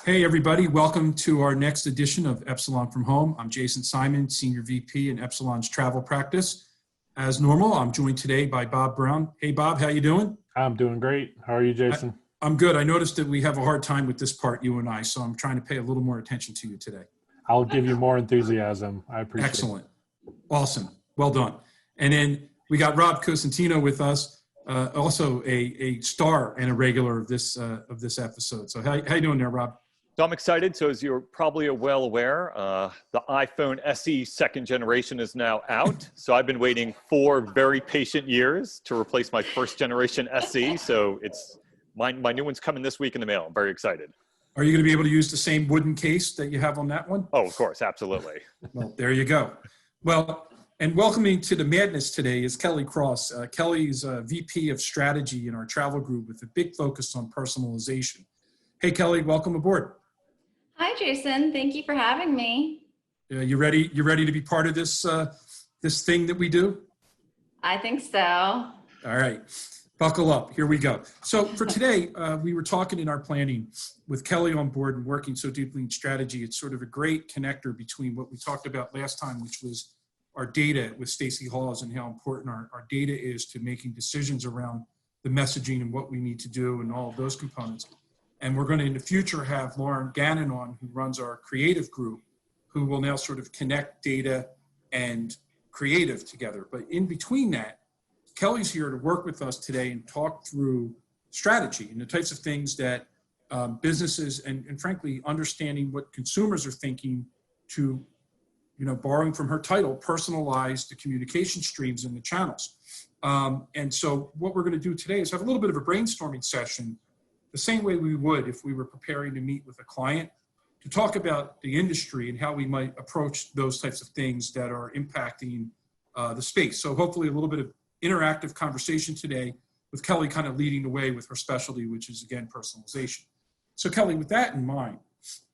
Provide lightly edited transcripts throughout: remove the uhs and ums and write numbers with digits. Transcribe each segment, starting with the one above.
Hey everybody, welcome to our next edition of Epsilon from Home. I'm Jason Simon, Senior VP in Epsilon's travel practice. As normal, I'm joined today by Bob Brown. Hey Bob, how you doing? I'm doing great. How are you, Jason? I'm good. I noticed that we have a hard time with this part, you and I, so I'm trying to pay a little more attention to you today. I'll give you more enthusiasm. I appreciate it. Excellent. Awesome. Well done. And then we got Rob Cosentino with us, also a star and a regular of this episode. So how you doing there, Rob? So I'm excited. So as you're probably well aware, the iPhone SE second generation is now out. So I've been waiting 4 very patient years to replace my first generation SE. So it's my new one's coming this week in the mail. I'm very excited. Are you going to be able to use the same wooden case that you have on that one? Oh, of course. Absolutely. Well, there you go. Well, and welcoming to the madness today is Kelly Cross. Kelly's VP of strategy in our travel group with a big focus on personalization. Hey, Kelly, welcome aboard. Hi, Jason. Thank you for having me. You ready? You ready to be part of this this thing that we do? I think so. All right, buckle up. Here we go. So for today, we were talking in our planning with Kelly on board and working so deeply in strategy. It's sort of a great connector between what we talked about last time, which was our data with Stacey Hawes and how important our data is to making decisions around the messaging and what we need to do and all of those components. And we're going to, in the future, have Lauren Gannon on, who runs our creative group, who will now sort of connect data and creative together. But in between that, Kelly's here to work with us today and talk through strategy and the types of things that businesses and frankly, understanding what consumers are thinking to, borrowing from her title, personalize the communication streams and the channels. And so what we're going to do today is have a little bit of a brainstorming session the same way we would if we were preparing to meet with a client to talk about the industry and how we might approach those types of things that are impacting the space. So hopefully a little bit of interactive conversation today with Kelly kind of leading the way with her specialty, which is, again, personalization. So Kelly, with that in mind,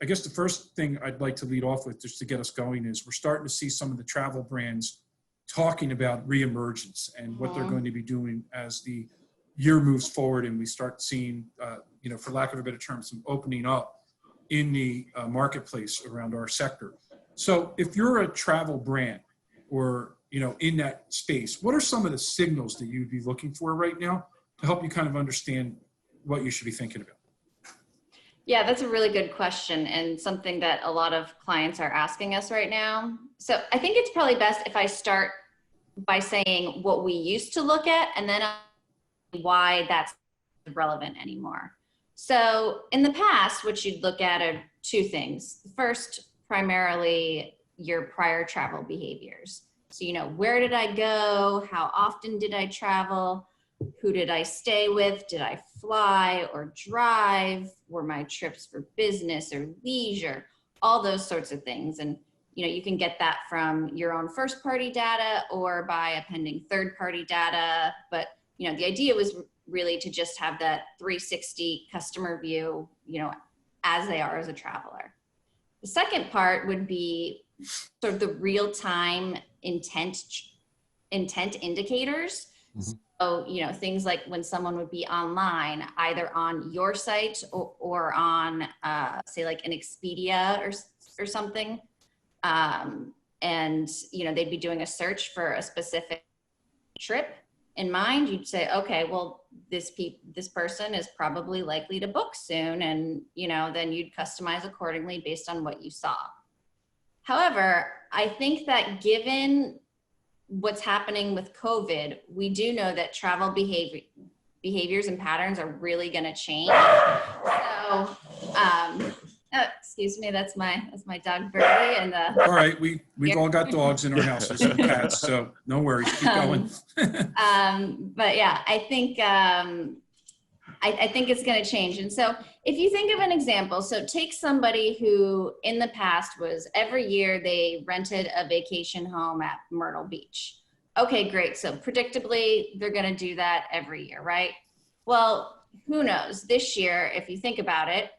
I guess the first thing I'd like to lead off with just to get us going is we're starting to see some of the travel brands talking about reemergence and what they're going to be doing as the year moves forward and we start seeing, for lack of a better term, some opening up in the marketplace around our sector. So if you're a travel brand or, in that space, what are some of the signals that you'd be looking for right now to help you kind of understand what you should be thinking about? Yeah, that's a really good question and something that a lot of clients are asking us right now. So I think it's probably best if I start by saying what we used to look at and then why that's relevant anymore. So in the past, what you'd look at are 2 things. First, primarily your prior travel behaviors. So, where did I go? How often did I travel? Who did I stay with? Did I fly or drive? Were my trips for business or leisure? All those sorts of things. And, you can get that from your own first party data or by appending third party data. But, the idea was really to just have that 360 customer view, as they are as a traveler. The second part would be sort of the real-time intent indicators. Mm-hmm. So, things like when someone would be online, either on your site or on, say, like an Expedia or something. And, they'd be doing a search for a specific trip in mind. You'd say, okay, well, this person is probably likely to book soon. And, then you'd customize accordingly based on what you saw. However, I think that given what's happening with COVID, we do know that travel behaviors and patterns are really going to change. So, excuse me, that's my dog Birdie. And all right, we've all got dogs in our houses and cats, so no worries, keep going. But yeah, I think it's going to change. And so if you think of an example, so take somebody who in the past was every year they rented a vacation home at Myrtle Beach. Okay, great. So predictably, they're going to do that every year, right? Well, who knows? This year, if you think about it,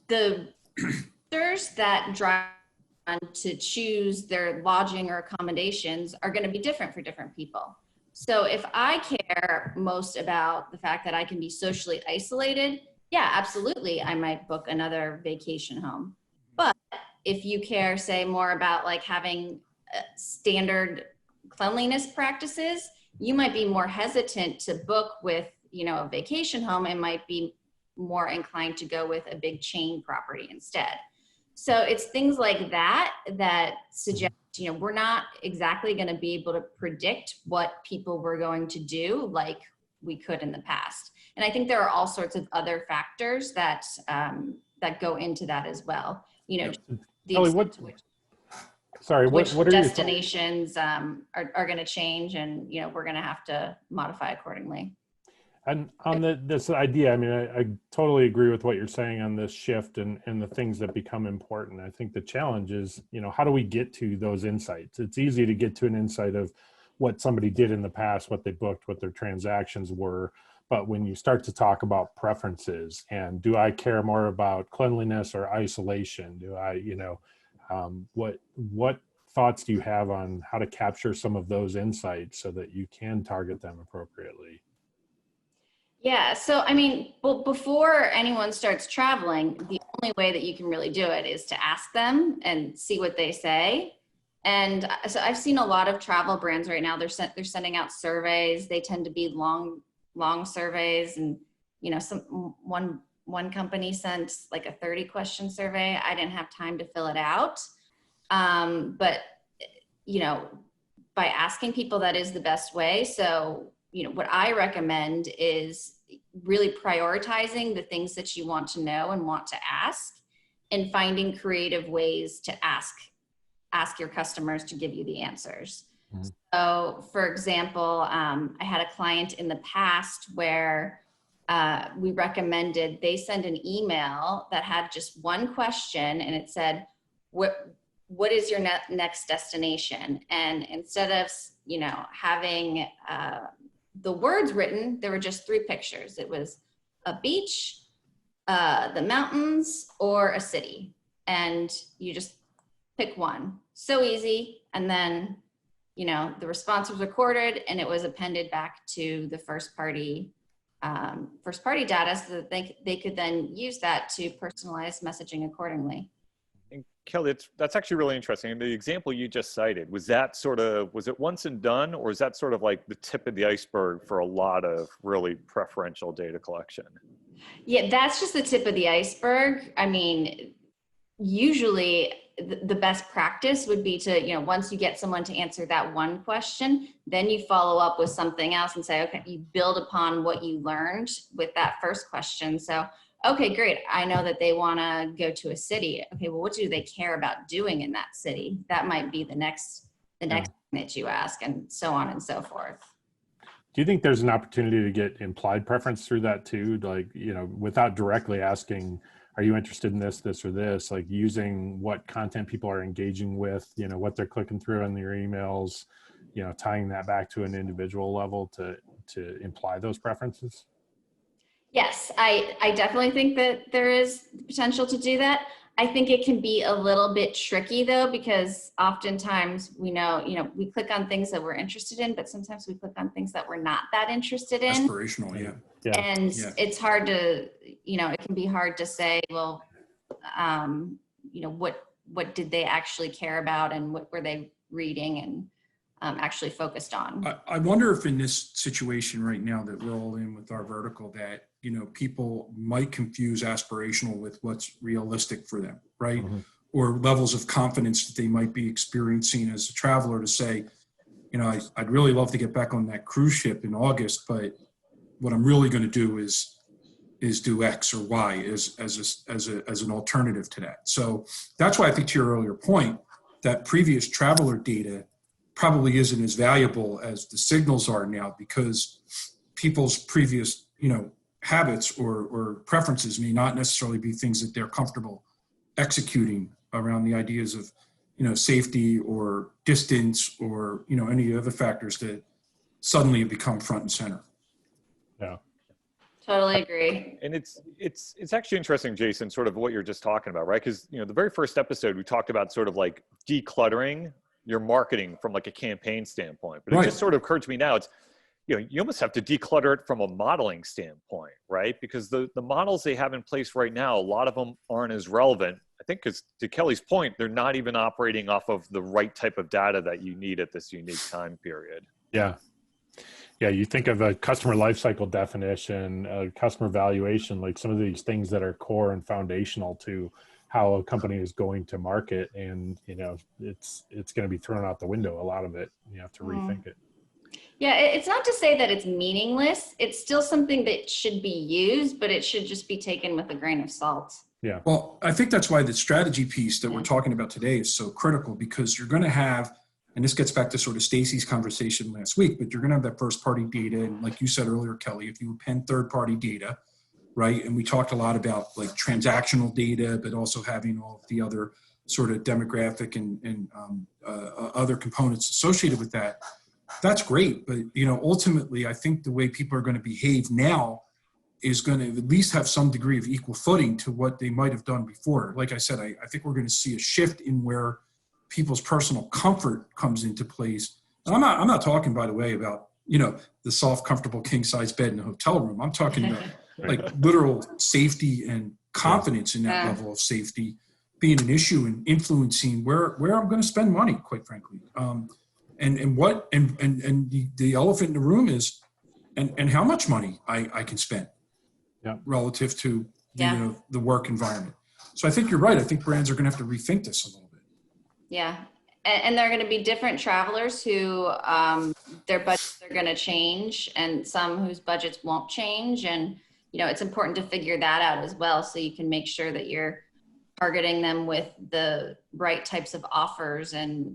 the factors that drive to choose their lodging or accommodations are going to be different for different people. So if I care most about the fact that I can be socially isolated, yeah, absolutely, I might book another vacation home. But if you care, say, more about like having standard cleanliness practices, you might be more hesitant to book with, a vacation home and might be more inclined to go with a big chain property instead. So it's things like that that suggest, we're not exactly going to be able to predict what people were going to do like we could in the past. And I think there are all sorts of other factors that that go into that as well. The Kelly, extent to which sorry, which what are your destinations are going to change, and we're going to have to modify accordingly. And on this idea, I mean, I totally agree with what you're saying on this shift and the things that become important. I think the challenge is, how do we get to those insights? It's easy to get to an insight of what somebody did in the past, what they booked, what their transactions were. But when you start to talk about preferences and do I care more about cleanliness or isolation? Do I, what thoughts do you have on how to capture some of those insights so that you can target them appropriately? Yeah, so I mean, well, before anyone starts traveling, the only way that you can really do it is to ask them and see what they say. And so I've seen a lot of travel brands right now. They're sending out surveys. They tend to be long surveys, and one company sent like a 30-question survey. I didn't have time to fill it out, but by asking people, that is the best way. So what I recommend is really prioritizing the things that you want to know and want to ask, and finding creative ways to ask your customers to give you the answers. Mm-hmm. So for example, I had a client in the past where we recommended they send an email that had just one question, and it said, what is your next destination? And instead of, having the words written, there were just 3 pictures. It was a beach, the mountains, or a city. And you just pick one. So easy. And then, the response was recorded and it was appended back to the first party data so that they could then use that to personalize messaging accordingly. And Kelly, that's actually really interesting. And the example you just cited, was it once and done, or is that sort of like the tip of the iceberg for a lot of really preferential data collection? Yeah, that's just the tip of the iceberg. I mean, usually the best practice would be to, once you get someone to answer that one question, then you follow up with something else and say, okay, you build upon what you learned with that first question. So okay, great. I know that they want to go to a city. Okay, well, what do they care about doing in that city? That might be the next thing that you ask, and so on and so forth. Do you think there's an opportunity to get implied preference through that too? Like, without directly asking, are you interested in this, or this, like using what content people are engaging with, what they're clicking through in their emails, tying that back to an individual level to imply those preferences? Yes, I definitely think that there is potential to do that. I think it can be a little bit tricky though, because oftentimes we we click on things that we're interested in, but sometimes we click on things that we're not that interested in. Aspirational, yeah. And it's hard to, it can be hard to say, well, what did they actually care about, and what were they reading and actually focused on. I wonder if in this situation right now that we're all in with our vertical, that people might confuse aspirational with what's realistic for them, right? Mm-hmm. Or levels of confidence that they might be experiencing as a traveler to say, I'd really love to get back on that cruise ship in August, but what I'm really going to do is do X or Y as an alternative to that. So that's why I think, to your earlier point, that previous traveler data probably isn't as valuable as the signals are now, because people's previous, habits or preferences may not necessarily be things that they're comfortable executing around the ideas of, safety or distance or, any other factors that suddenly have become front and center. Yeah. Totally agree. And it's actually interesting, Jason, sort of what you're just talking about, right? Because, the very first episode, we talked about sort of like decluttering your marketing from like a campaign standpoint, but it just sort of occurred to me now, you almost have to declutter it from a modeling standpoint, right? Because the models they have in place right now, a lot of them aren't as relevant. I think because to Kelly's point, they're not even operating off of the right type of data that you need at this unique time period. Yeah. Yeah, you think of a customer lifecycle definition, customer valuation, like some of these things that are core and foundational to how a company is going to market, and it's going to be thrown out the window. A lot of it, you have to rethink it. Yeah, it's not to say that it's meaningless. It's still something that should be used, but it should just be taken with a grain of salt. Yeah. Well, I think that's why the strategy piece that we're talking about today is so critical, because you're going to have, and this gets back to sort of Stacy's conversation last week, but you're going to have that first party data. And like you said earlier, Kelly, if you append third party data, right? And we talked a lot about like transactional data, but also having all of the other sort of demographic and other components associated with that. That's great. But, ultimately, I think the way people are going to behave now is going to at least have some degree of equal footing to what they might have done before. Like I said, I think we're going to see a shift in where people's personal comfort comes into place. And I'm not talking, by the way, about, the soft, comfortable king size bed in a hotel room. I'm talking about like literal safety and confidence in that level of safety being an issue and influencing where I'm going to spend money, quite frankly. And the elephant in the room is, and how much money I can spend relative to the work environment. So I think you're right. I think brands are going to have to rethink this a little bit. Yeah. And there are going to be different travelers who their budgets are going to change, and some whose budgets won't change. And, it's important to figure that out as well, so you can make sure that you're targeting them with the right types of offers, and,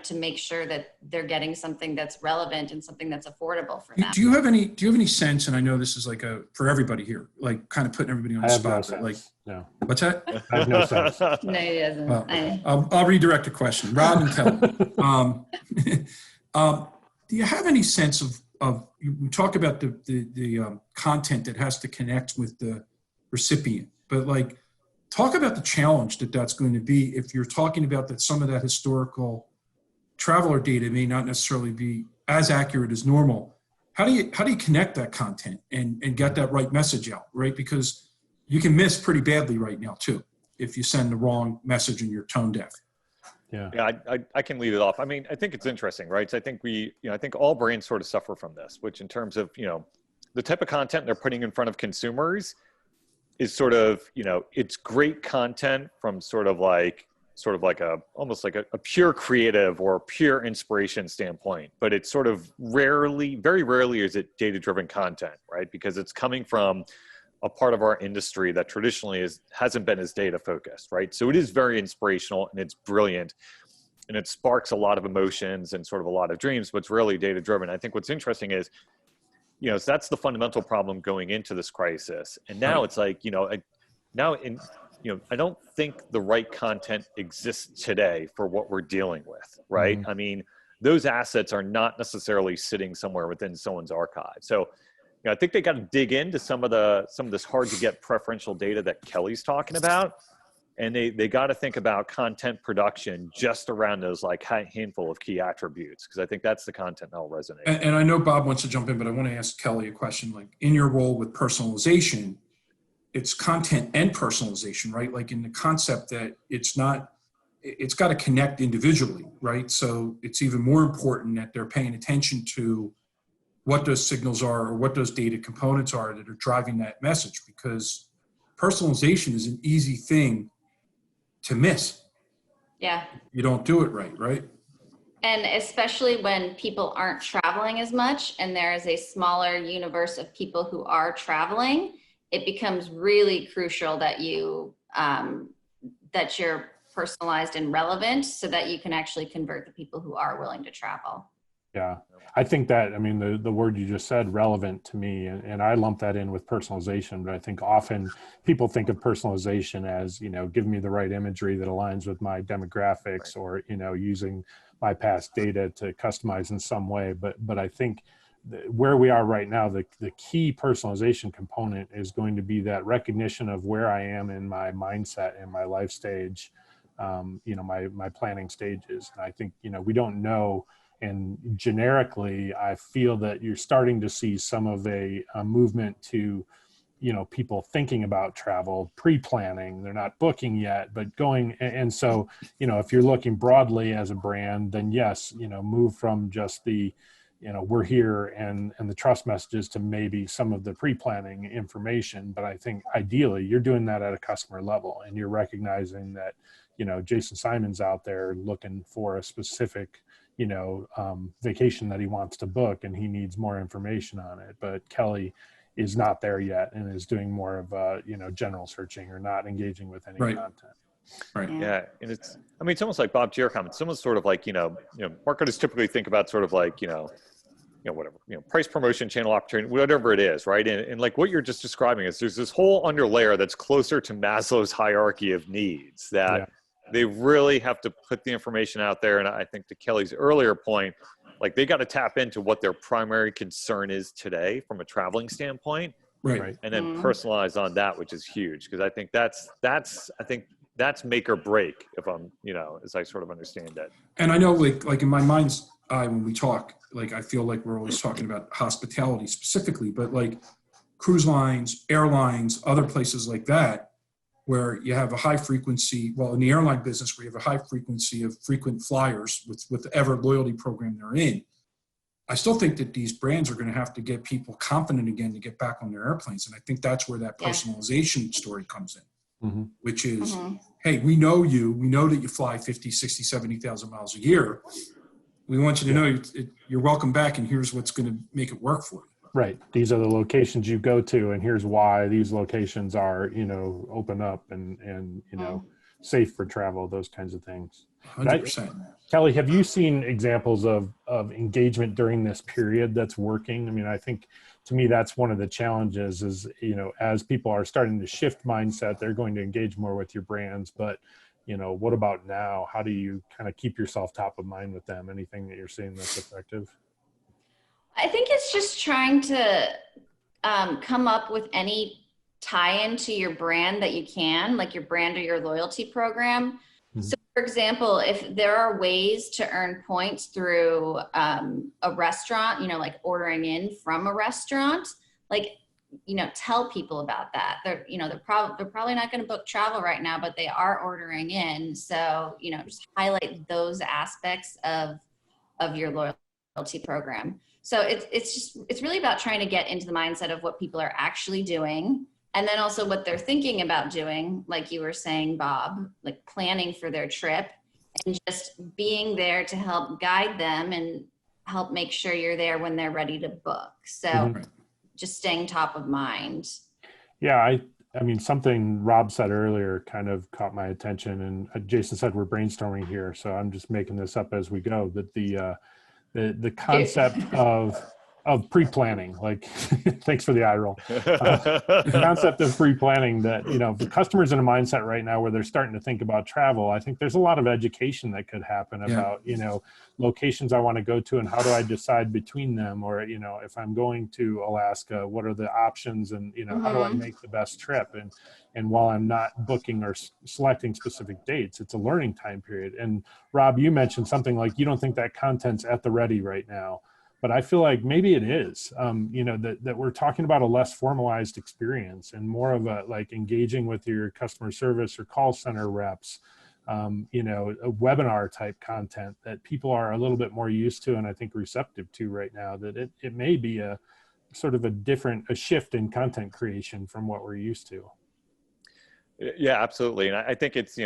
to make sure that they're getting something that's relevant and something that's affordable for them. Do you have any sense, and I know this is like for everybody here, like kind of putting everybody on the spot, no like, no. What's that? I have no sense. No, he doesn't. Well, I'll redirect the question. Rob and Kelly, do you have any sense of you talk about the content that has to connect with the recipient, but like talk about the challenge that's going to be if you're talking about that some of that historical traveler data may not necessarily be as accurate as normal. How do you connect that content and get that right message out, right? Because you can miss pretty badly right now too if you send the wrong message and you're tone deaf. Yeah. I can lead it off. I mean, I think it's interesting, right? So I think I think all brands sort of suffer from this, which in terms of, the type of content they're putting in front of consumers is sort of, it's great content from sort of like almost like a pure creative or pure inspiration standpoint, but it's sort of very rarely is it data-driven content, right? Because it's coming from a part of our industry that traditionally hasn't been as data focused, right? So it is very inspirational and it's brilliant and it sparks a lot of emotions and sort of a lot of dreams, but it's really data driven. I think what's interesting is, so that's the fundamental problem going into this crisis. And now it's like, I don't think the right content exists today for what we're dealing with, right? Mm-hmm. I mean, those assets are not necessarily sitting somewhere within someone's archive. So, I think they got to dig into some of this hard to get preferential data that Kelly's talking about. And they got to think about content production just around those like handful of key attributes, because I think that's the content that'll resonate. And I know Bob wants to jump in, but I want to ask Kelly a question. Like in your role with personalization, it's content and personalization, right? Like in the concept that it's got to connect individually, right? So it's even more important that they're paying attention to what those signals are or what those data components are that are driving that message, because personalization is an easy thing to miss. Yeah. You don't do it right? And especially when people aren't traveling as much and there is a smaller universe of people who are traveling, it becomes really crucial that that you're personalized and relevant so that you can actually convert the people who are willing to travel. Yeah, I think that, I mean, the word you just said, relevant to me, and I lump that in with personalization, but I think often people think of personalization as, give me the right imagery that aligns with my demographics, right, or, using my past data to customize in some way. But I think where we are right now, the key personalization component is going to be that recognition of where I am in my mindset and my life stage, my planning stages. And I think, we don't know And generically, I feel that you're starting to see some of a movement to, people thinking about travel, pre-planning. They're not booking yet, but going. And so, if you're looking broadly as a brand, then yes, move from just the, we're here and the trust messages to maybe some of the pre-planning information. But I think ideally you're doing that at a customer level, and you're recognizing that, Jason Simon's out there looking for a specific, vacation that he wants to book, and he needs more information on it. But Kelly is not there yet and is doing more of, general searching or not engaging with any content. Right. Yeah. And it's almost like Bob, to your comment, it's almost sort of like, marketers typically think about sort of like, whatever, price, promotion, channel opportunity, whatever it is, right? And like what you're just describing is there's this whole underlayer that's closer to Maslow's hierarchy of needs that they really have to put the information out there. And I think to Kelly's earlier point, like they got to tap into what their primary concern is today from a traveling standpoint, Right. and then personalize on that, which is huge. Cause I think that's make or break if I'm, as I sort of understand it. And I know like in my mind's eye, when we talk, like, I feel like we're always talking about hospitality specifically, but like cruise lines, airlines, other places like that, where you have a high frequency, well, in the airline business, where you have a high frequency of frequent flyers with the ever loyalty program they're in. I still think that these brands are going to have to get people confident again to get back on their airplanes. And I think that's where that personalization story comes in, which is, hey, we know you, we know that you fly 50, 60, 70,000 miles a year. We want you to know you're welcome back, and here's what's going to make it work for you. Right. These are the locations you go to, and here's why these locations are, open up and safe for travel, those kinds of things. 100%. Kelly, have you seen examples of engagement during this period that's working? I mean, I think to me, that's one of the challenges is, as people are starting to shift mindset, they're going to engage more with your brands. But, what about now? How do you kind of keep yourself top of mind with them? Anything that you're seeing that's effective? I think it's just trying to come up with any tie-in to your brand that you can, like your brand or your loyalty program. So for example, if there are ways to earn points through a restaurant, like ordering in from a restaurant, like, tell people about that. They're probably not going to book travel right now, but they are ordering in. So, just highlight those aspects of your loyalty program. So it's really about trying to get into the mindset of what people are actually doing. And then also what they're thinking about doing, like you were saying, Bob, like planning for their trip and just being there to help guide them and help make sure you're there when they're ready to book. So just staying top of mind. Yeah, I mean, something Rob said earlier kind of caught my attention, and Jason said we're brainstorming here, so I'm just making this up as we go, that the concept of pre-planning, like, thanks for the eye roll. The concept of pre-planning that, the customer's in a mindset right now where they're starting to think about travel. I think there's a lot of education that could happen about, locations I want to go to and how do I decide between them? Or, if I'm going to Alaska, what are the options and, how do I make the best trip? And while I'm not booking or selecting specific dates, it's a learning time period. And Rob, you mentioned something like you don't think that content's at the ready right now. But I feel like maybe it is, that we're talking about a less formalized experience and more of a like engaging with your customer service or call center reps, a webinar type content that people are a little bit more used to and I think receptive to right now, that it may be a sort of a shift in content creation from what we're used to. Yeah, absolutely. And I think it's,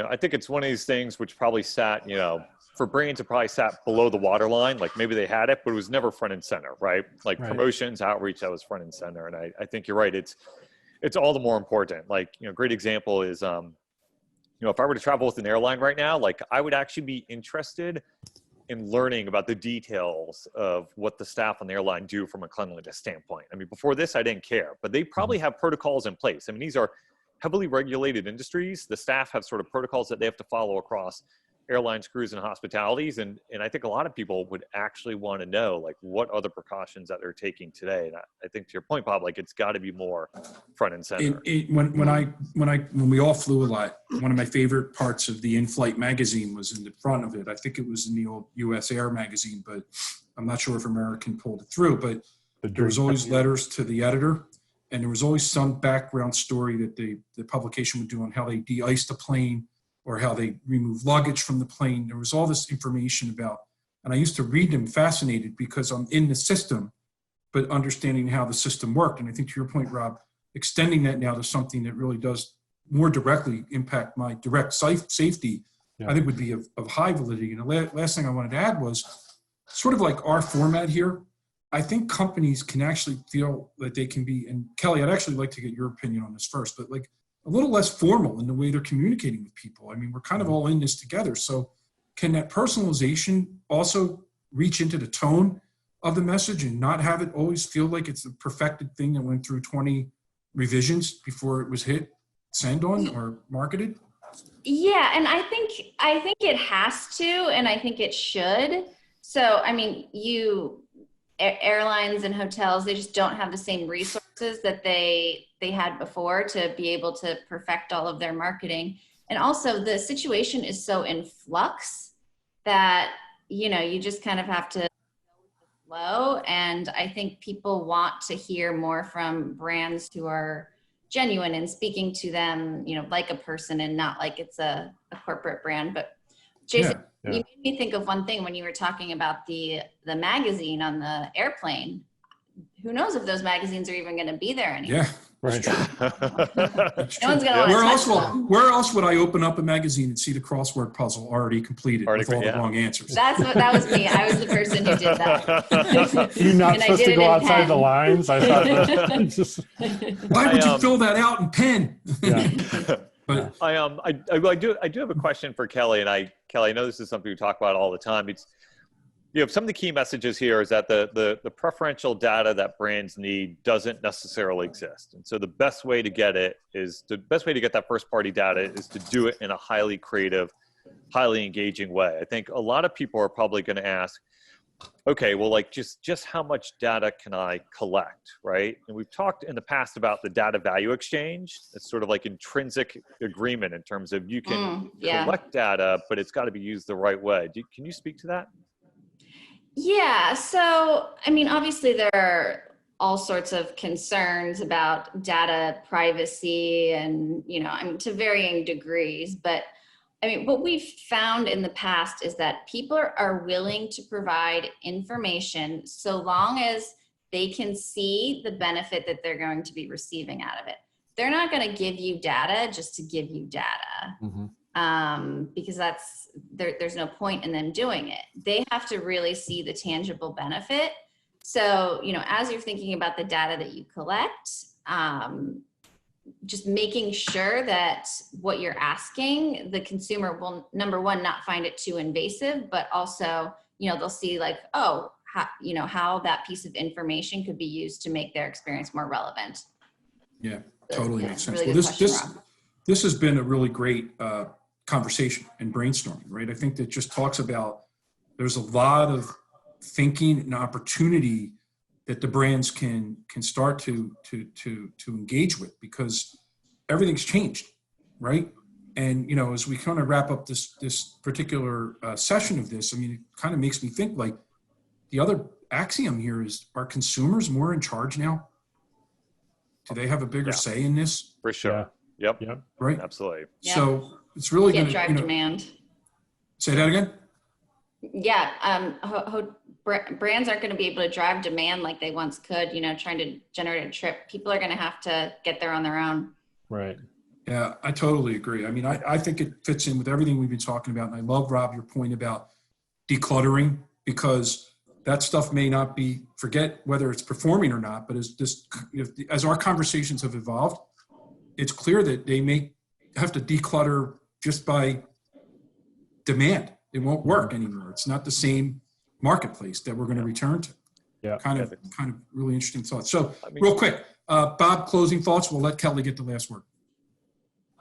one of these things which probably sat, for brands, it probably sat below the waterline. Like maybe they had it, but it was never front and center, right? Like promotions, outreach, that was front and center. And I think you're right. It's all the more important. Like, great example is, if I were to travel with an airline right now, like I would actually be interested in learning about the details of what the staff on the airline do from a cleanliness standpoint. I mean, before this, I didn't care, but they probably have protocols in place. I mean, these are heavily regulated industries. The staff have sort of protocols that they have to follow across airlines, cruise, and hospitalities. And I think a lot of people would actually want to know, like, what are the precautions that they're taking today? And I think to your point, Bob, like, it's got to be more front and center. When we all flew a lot, one of my favorite parts of the in-flight magazine was in the front of it. I think it was in the old US Air magazine, but I'm not sure if American pulled it through, but there was always letters to the editor, and there was always some background story that the publication would do on how they de-iced the plane or how they removed luggage from the plane. There was all this information about, and I used to read them fascinated because I'm in the system, but understanding how the system worked. And I think to your point, Rob, extending that now to something that really does more directly impact my direct safety, I think would be of high validity. And the last thing I wanted to add was sort of like our format here. I think companies can actually feel that they can be, and Kelly, I'd actually like to get your opinion on this first, but like a little less formal in the way they're communicating with people. I mean, we're kind of all in this together. So can that personalization also reach into the tone of the message and not have it always feel like it's a perfected thing that went through 20 revisions before it was hit send on or marketed? Yeah, and I think it has to, and I think it should. So, I mean, airlines and hotels, they just don't have the same resources that they had before to be able to perfect all of their marketing. And also the situation is so in flux that, you just kind of have to flow. And I think people want to hear more from brands who are genuine and speaking to them, like a person and not like it's a corporate brand. But Jason, you made me think of one thing when you were talking about the magazine on the airplane. Who knows if those magazines are even going to be there anymore? Yeah, right. No one's going to want to touch them. Where else would I open up a magazine and see the crossword puzzle already completed with all the wrong answers? That was me. I was the person who did that. You're not supposed to go outside the lines. I thought. Why would you fill that out in pen? Yeah. But I do have a question for Kelly, and Kelly, I know this is something we talk about all the time. It's, some of the key messages here is that the preferential data that brands need doesn't necessarily exist. And so the best way to get that first party data is to do it in a highly creative, highly engaging way. I think a lot of people are probably going to ask, okay, well, like just how much data can I collect, right? And we've talked in the past about the data value exchange. It's sort of like intrinsic agreement in terms of you can collect data, but it's got to be used the right way. Can you speak to that? Yeah. So, I mean, obviously there are all sorts of concerns about data privacy and, to varying degrees, but I mean, what we've found in the past is that people are willing to provide information so long as they can see the benefit that they're going to be receiving out of it. They're not going to give you data just to give you data, because there's no point in them doing it. They have to really see the tangible benefit. So, as you're thinking about the data that you collect, just making sure that what you're asking, the consumer will, number one, not find it too invasive, but also, they'll see like, how that piece of information could be used to make their experience more relevant. Yeah, totally makes sense. Really Well, this has been a really great conversation and brainstorming, right? I think that just talks about, there's a lot of thinking and opportunity that the brands can start to engage with, because everything's changed, right? And as we kind of wrap up this particular session of this, I mean, it kind of makes me think like the other axiom here is: are consumers more in charge now? Do they have a bigger say in this? For sure. Yeah. Yep. Right. Absolutely. Yep. So it's really going to drive demand. Say that again. Yeah. Brands aren't going to be able to drive demand like they once could, trying to generate a trip. People are going to have to get there on their own. Right. Yeah, I totally agree. I mean, I think it fits in with everything we've been talking about. And I love, Rob, your point about decluttering, because that stuff may not be, forget whether it's performing or not, but as our conversations have evolved, it's clear that they may have to declutter just by demand. It won't work anymore. It's not the same marketplace that we're going to return to. Yeah. Kind of really interesting thoughts. So real quick, Bob, closing thoughts. We'll let Kelly get the last word.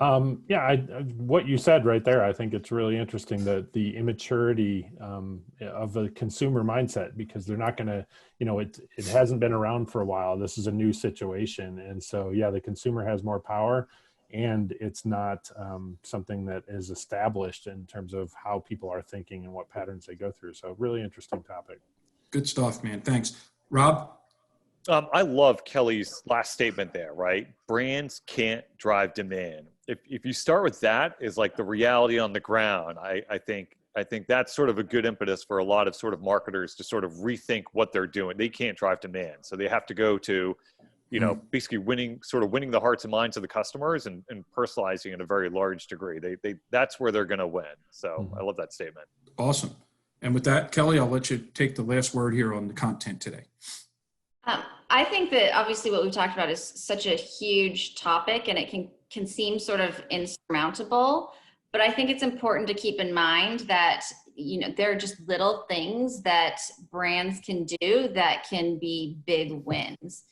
Yeah, what you said right there, I think it's really interesting that the immaturity of the consumer mindset, because they're not going to, it hasn't been around for a while. This is a new situation. And so, yeah, the consumer has more power, and it's not something that is established in terms of how people are thinking and what patterns they go through. So really interesting topic. Good stuff, man. Thanks. Rob? I love Kelly's last statement there, right? Brands can't drive demand. If you start with that is like the reality on the ground, I think that's sort of a good impetus for a lot of sort of marketers to sort of rethink what they're doing. They can't drive demand. So they have to go to, basically winning the hearts and minds of the customers and personalizing in a very large degree. That's where they're going to win. So I love that statement. Awesome. And with that, Kelly, I'll let you take the last word here on the content today. I think that obviously what we've talked about is such a huge topic, and it can seem sort of insurmountable, but I think it's important to keep in mind that, there are just little things that brands can do that can be big wins.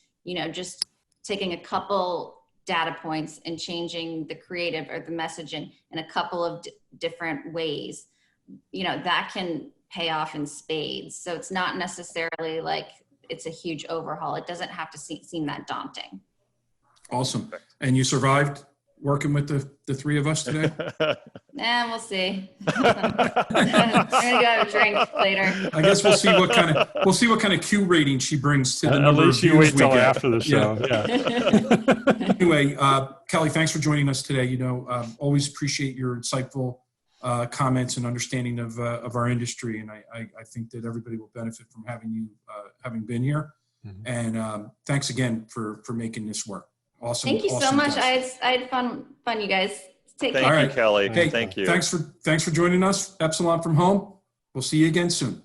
Just taking a couple data points and changing the creative or the message in a couple of different ways, that can pay off in spades. So it's not necessarily like it's a huge overhaul. It doesn't have to seem that daunting. Awesome. And you survived working with the three of us today? We'll see. I'm gonna go have a drink later. I guess we'll see what kind of Q rating she brings to the number At least of you views wait we till get. after the show. Yeah. Anyway, Kelly, thanks for joining us today. Always appreciate your insightful comments and understanding of our industry, and I think that everybody will benefit from having you having been here. And thanks again for making this work. Awesome. Thank you so much. I had fun, you guys. Take care. Thank you, Kelly. Hey, Thank you. Thanks for joining us, Epsilon from home. We'll see you again soon.